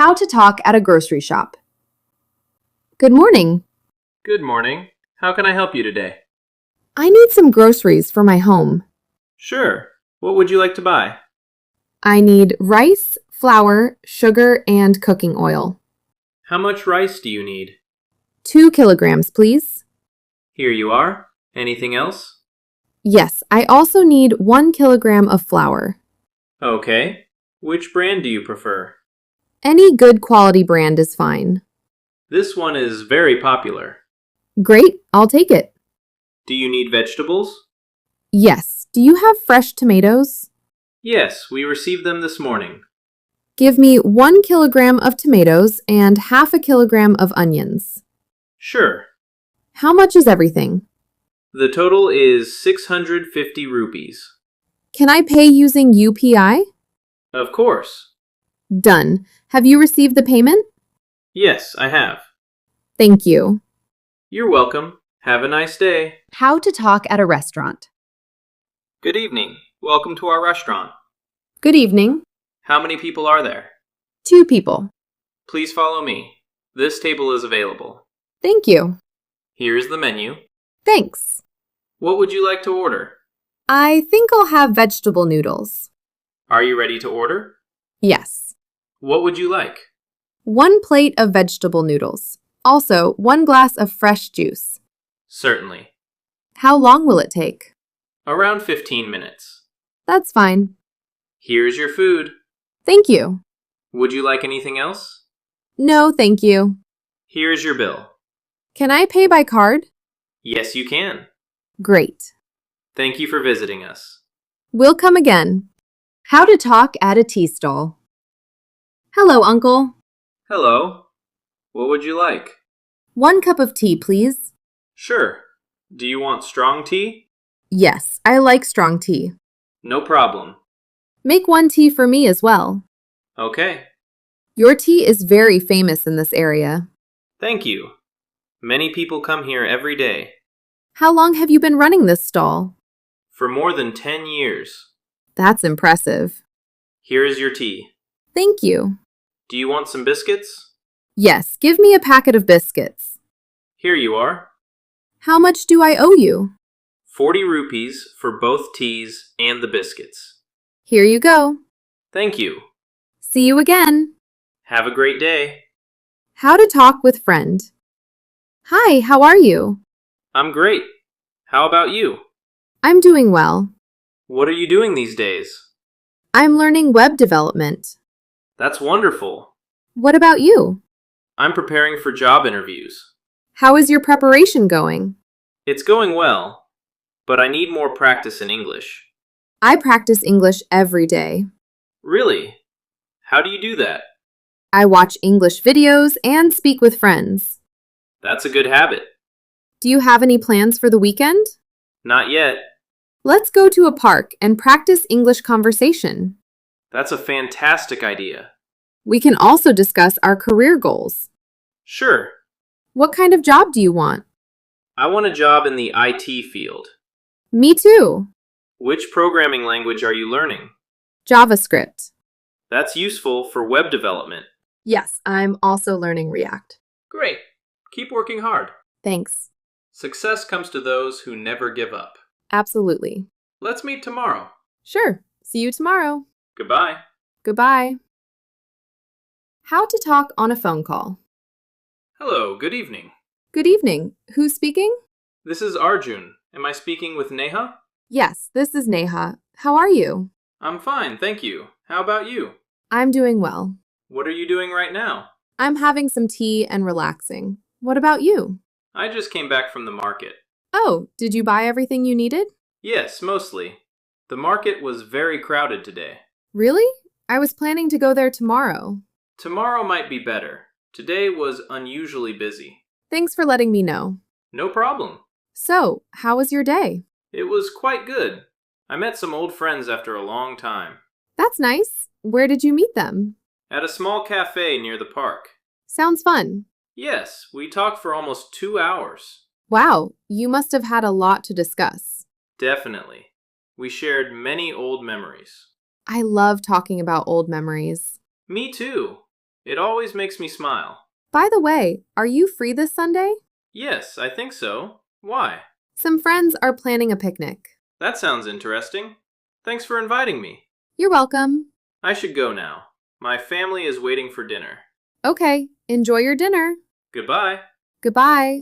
How to talk at a grocery shop. Good morning. Good morning. How can I help you today? I need some groceries for my home. Sure. What would you like to buy? I need rice, flour, sugar, and cooking oil. How much rice do you need? 2 kilograms, please. Here you are. Anything else? Yes, I also need 1 kilogram of flour. Okay. Which brand do you prefer? Any good quality brand is fine. This one is very popular. Great, I'll take it. Do you need vegetables? Yes, do you have fresh tomatoes? Yes, we received them this morning. Give me 1 kilogram of tomatoes and half a kilogram of onions. Sure. How much is everything? The total is 650 rupees. Can I pay using UPI? Of course. Done. Have you received the payment? Yes, I have. Thank you. You're welcome. Have a nice day. How to talk at a restaurant. Good evening. Welcome to our restaurant. Good evening. How many people are there? 2 people. Please follow me. This table is available. Thank you. Here's the menu. Thanks. What would you like to order? I think I'll have vegetable noodles. Are you ready to order? Yes. What would you like? 1 plate of vegetable noodles. Also, 1 glass of fresh juice. Certainly. How long will it take? Around 15 minutes. That's fine. Here's your food. Thank you. Would you like anything else? No, thank you. Here's your bill. Can I pay by card? Yes, you can. Great. Thank you for visiting us. We'll come again. How to talk at a tea stall. Hello, Uncle. Hello. What would you like? 1 cup of tea, please. Sure. Do you want strong tea? Yes, I like strong tea. No problem. Make 1 tea for me as well. Okay. Your tea is very famous in this area. Thank you. Many people come here every day. How long have you been running this stall? For more than 10 years. That's impressive. Here is your tea. Thank you. Do you want some biscuits? Yes, give me a packet of biscuits. Here you are. How much do I owe you? 40 rupees for both teas and the biscuits. Here you go. Thank you. See you again. Have a great day. How to talk with friend. Hi, how are you? I'm great. How about you? I'm doing well. What are you doing these days? I'm learning web development. That's wonderful. What about you? I'm preparing for job interviews. How is your preparation going? It's going well, but I need more practice in English. I practice English every day. Really? How do you do that? I watch English videos and speak with friends. That's a good habit. Do you have any plans for the weekend? Not yet. Let's go to a park and practice English conversation. That's a fantastic idea. We can also discuss our career goals. Sure. What kind of job do you want? I want a job in the IT field. Me too. Which programming language are you learning? JavaScript. That's useful for web development. Yes, I'm also learning React. Great. Keep working hard. Thanks. Success comes to those who never give up. Absolutely. Let's meet tomorrow. Sure. See you tomorrow. Goodbye. Goodbye. How to talk on a phone call. Hello, good evening. Good evening. Who's speaking? This is Arjun. Am I speaking with Neha? Yes, this is Neha. How are you? I'm fine, thank you. How about you? I'm doing well. What are you doing right now? I'm having some tea and relaxing. What about you? I just came back from the market. Oh, did you buy everything you needed? Yes, mostly. The market was very crowded today. Really? I was planning to go there tomorrow. Tomorrow might be better. Today was unusually busy. Thanks for letting me know. No problem. So, how was your day? It was quite good. I met some old friends after a long time. That's nice. Where did you meet them? At a small cafe near the park. Sounds fun. Yes, we talked for almost 2 hours. Wow, you must have had a lot to discuss. Definitely. We shared many old memories. I love talking about old memories. Me too. It always makes me smile. By the way, are you free this Sunday? Yes, I think so. Why? Some friends are planning a picnic. That sounds interesting. Thanks for inviting me. You're welcome. I should go now. My family is waiting for dinner. Okay, enjoy your dinner. Goodbye. Goodbye.